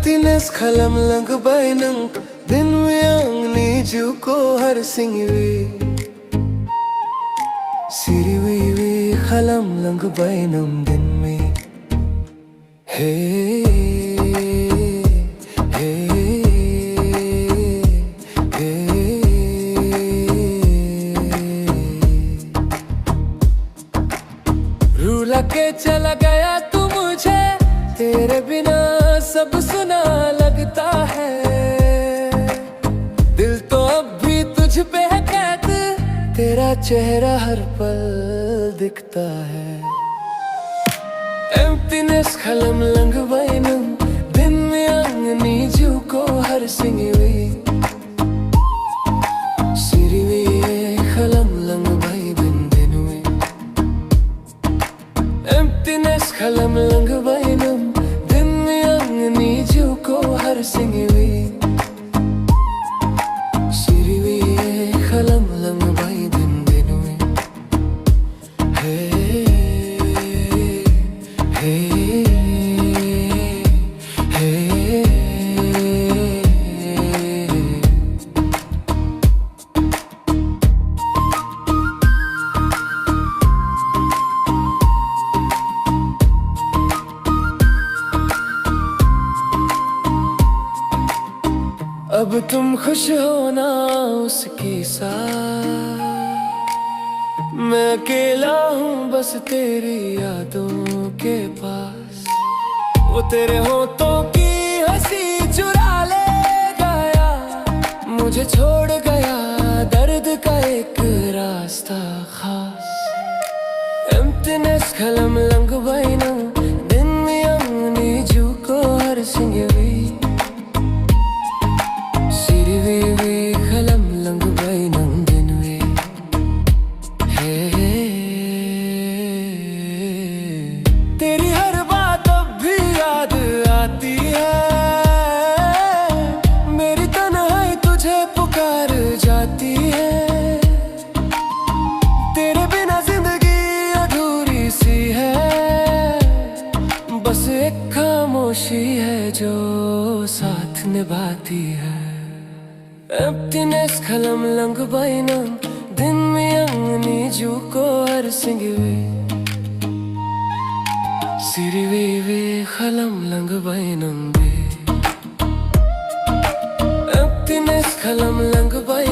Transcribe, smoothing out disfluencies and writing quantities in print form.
Emptiness khalam lang bainang din yang ni ju ko har singwi siriwi wi khalam lang bainam din me hey रूला के चला गया तू मुझे तेरे बिना सब सुना लगता है दिल तो अब भी तुझ पे है कैद तेरा चेहरा हर पल दिखता है Emptiness खलम लंग बैनम दिन में अंगनी जू को हर सिंगवी सिरिवी खलम लंग भाई बिन दिन में Emptiness खलम लंग बैनम को हर सिंगवी सिरिवी खलम लंग भाई दिन दिन में हे हे हे अब तुम खुश हो ना उसके साथ मैं अकेला हूँ बस तेरी यादों के पास वो तेरे होठों की हंसी चुरा ले गया मुझे छोड़ गया दर्द का एक रास्ता खास Emptiness खलम लंग बैनम दिन में अंगनी जू को हर सिंगवी तेरी हर बात अब भी याद आती है मेरी तन्हाई तुझे पुकार जाती है तेरे बिना जिंदगी अधूरी सी है बस एक खामोशी है जो साथ निभाती है Emptiness खलम लंग बैनम दिन में अंगनी जू को हर सिंगवी सिरिवी वी खलम लंग बैनम बे Emptiness खलम लंग बैनम